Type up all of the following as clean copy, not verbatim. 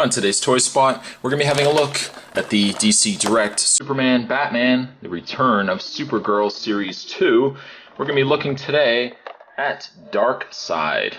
On today's Toy Spot, we're going to be having a look at the DC Direct Superman, Batman, The Return of Supergirl Series 2. We're going to be looking today at Darkseid.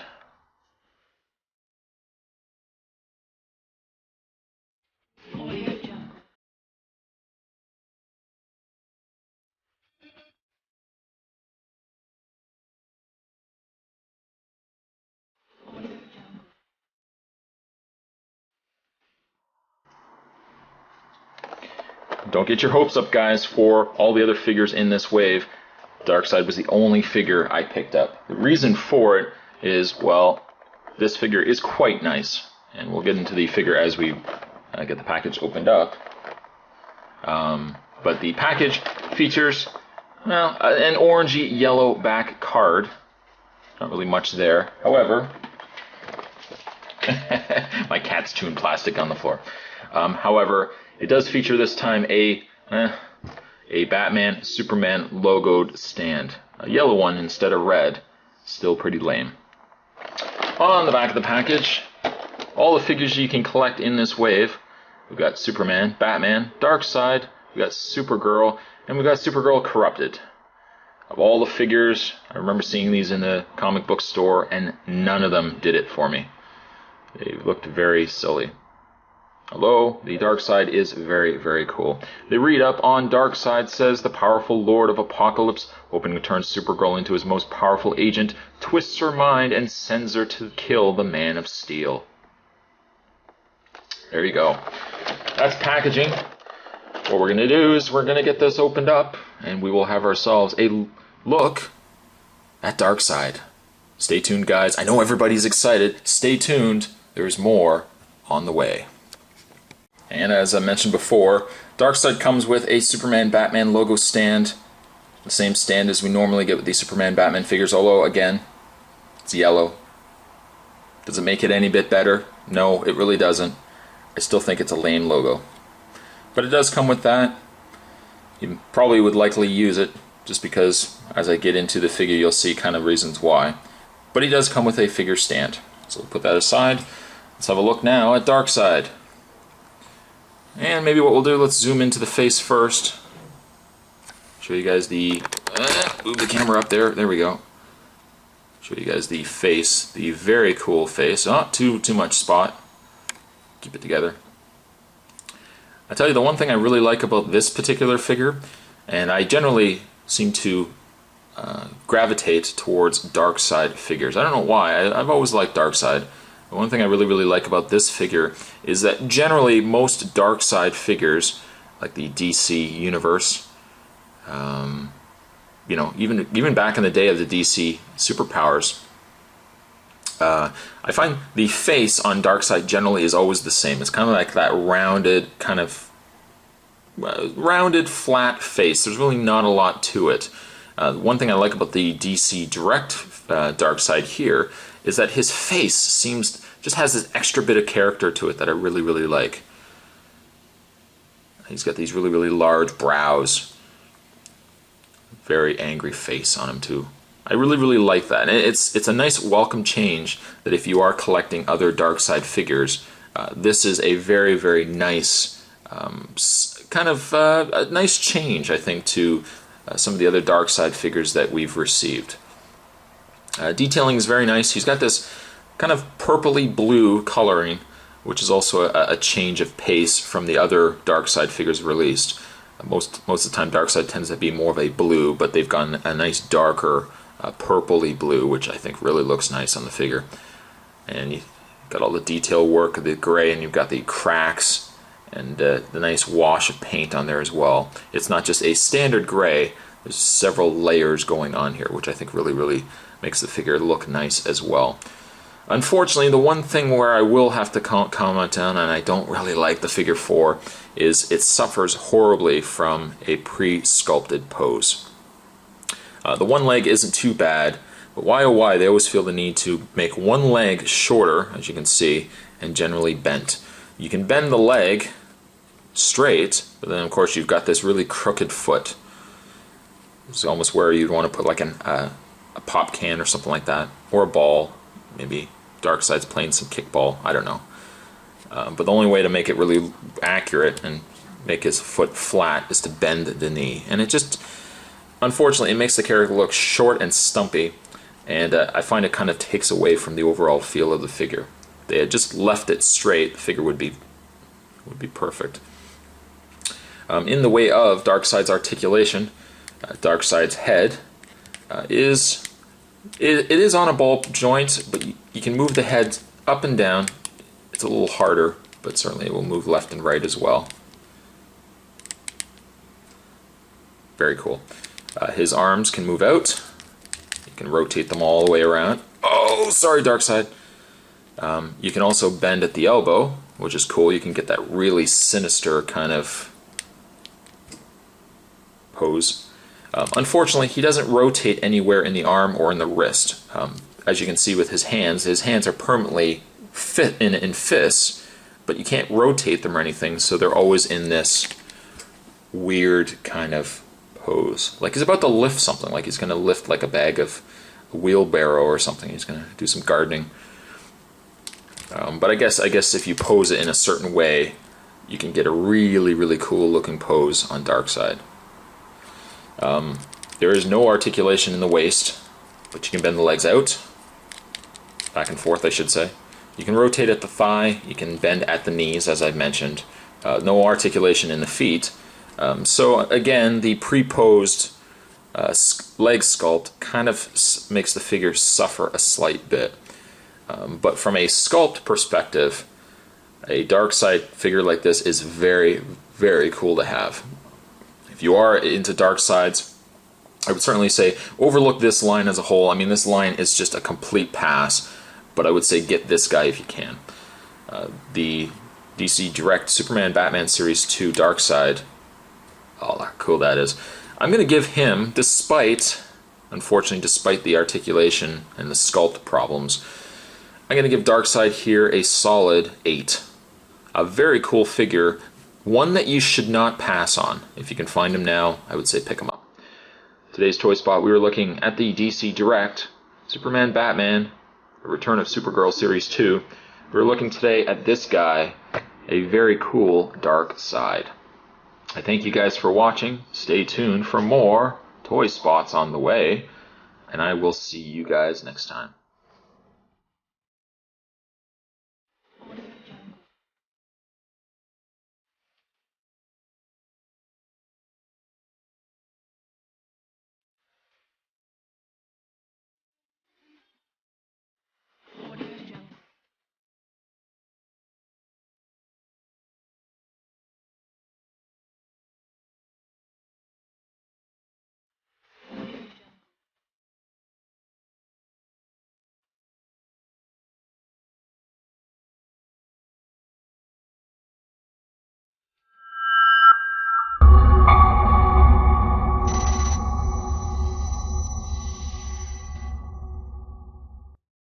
Don't get your hopes up, guys, for all the other figures in this wave. Darkseid was the only figure I picked up. The reason for it is, well, this figure is quite nice, and we'll get into the figure as we get the package opened up. But the package features, well, an orangey yellow back card. Not really much there. However, my cat's chewing plastic on the floor. However, it does feature this time a Batman Superman logoed stand. A yellow one instead of red. Still pretty lame. On the back of the package, all the figures you can collect in this wave. We've got Superman, Batman, Darkseid, we've got Supergirl, and we've got Supergirl Corrupted. Of all the figures, I remember seeing these in the comic book store, and none of them did it for me. They looked very silly. Although, the Darkseid is very, very cool. The read-up on Darkseid says, the powerful Lord of Apocalypse, hoping to turn Supergirl into his most powerful agent, twists her mind and sends her to kill the Man of Steel. There you go. That's packaging. What we're going to do is we're going to get this opened up, and we will have ourselves a look at Darkseid. Stay tuned, guys. I know everybody's excited. Stay tuned. There's more on the way. And as I mentioned before, Darkseid comes with a Superman Batman logo stand. The same stand as we normally get with the Superman Batman figures, although again, it's yellow. Does it make it any bit better? No, it really doesn't. I still think it's a lame logo. But it does come with that. You probably would likely use it, just because as I get into the figure you'll see kind of reasons why. But he does come with a figure stand. So we'll put that aside. Let's have a look now at Darkseid. And maybe what we'll do, let's zoom into the face first. Show you guys the... move the camera up there. There we go. Show you guys the face. The very cool face. Not too much spot. Keep it together. I tell you, the one thing I really like about this particular figure, and I generally seem to gravitate towards Darkseid figures. I don't know why. I've always liked Darkseid. The one thing I really like about this figure is that generally most Darkseid figures, like the DC universe, you know, even back in the day of the DC superpowers, I find the face on Darkseid generally is always the same. It's kind of like that rounded, rounded flat face. There's really not a lot to it. One thing I like about the DC Direct Darkseid here is that his face just has this extra bit of character to it that I really like. He's got these really large brows. Very angry face on him too. I really like that. And it's a nice welcome change that if you are collecting other Darkseid figures, this is a very nice a nice change, I think, to some of the other Darkseid figures that we've received. Detailing is very nice. He's got this kind of purpley blue coloring, which is also a change of pace from the other Darkseid figures released. Most of the time Darkseid tends to be more of a blue, but they've gone a nice darker purpley blue, which I think really looks nice on the figure. And you've got all the detail work of the gray, and you've got the cracks and the nice wash of paint on there as well. It's not just a standard gray. There's several layers going on here, which I think really makes the figure look nice as well. Unfortunately, the one thing where I will have to comment on, and I don't really like the figure for, is it suffers horribly from a pre-sculpted pose. The one leg isn't too bad, but why oh why, they always feel the need to make one leg shorter, as you can see, and generally bent. You can bend the leg straight, but then of course you've got this really crooked foot. It's almost where you'd want to put like a pop can or something like that, or a ball. Maybe Darkseid's playing some kickball, I don't know. But the only way to make it really accurate and make his foot flat is to bend the knee. And it just, unfortunately, it makes the character look short and stumpy, and I find it kind of takes away from the overall feel of the figure. If they had just left it straight, the figure would be perfect. In the way of Darkseid's articulation, Darkseid's head is on a ball joint, but you can move the head up and down. It's a little harder, but certainly it will move left and right as well. Very cool. His arms can move out. You can rotate them all the way around. Oh, sorry, Darkseid. You can also bend at the elbow, which is cool. You can get that really sinister kind of pose. Unfortunately, he doesn't rotate anywhere in the arm or in the wrist. As you can see with his hands are permanently fit in fists, but you can't rotate them or anything, so they're always in this weird kind of pose. Like he's about to lift something, like he's going to lift like a bag of a wheelbarrow or something. He's going to do some gardening. But I guess if you pose it in a certain way, you can get a really, really cool looking pose on Darkseid. There is no articulation in the waist, but you can bend the legs out, back and forth I should say. You can rotate at the thigh, you can bend at the knees as I've mentioned. No articulation in the feet. So again, the pre-posed leg sculpt kind of makes the figure suffer a slight bit. But from a sculpt perspective, a Darkseid figure like this is very, very cool to have. If you are into Darkseids, I would certainly say overlook this line as a whole. I mean, this line is just a complete pass, but I would say get this guy if you can. The DC Direct Superman Batman Series 2 Darkseid, oh, how cool that is. I'm going to give him, unfortunately, despite the articulation and the sculpt problems, I'm going to give Darkseid here a solid 8. A very cool figure, one that you should not pass on. If you can find him now, I would say pick him up. Today's Toy Spot, we were looking at the DC Direct Superman Batman Return of Supergirl Series 2. We're looking today at this guy, a very cool Darkseid. I thank you guys for watching. Stay tuned for more Toy Spots on the way, and I will see you guys next time.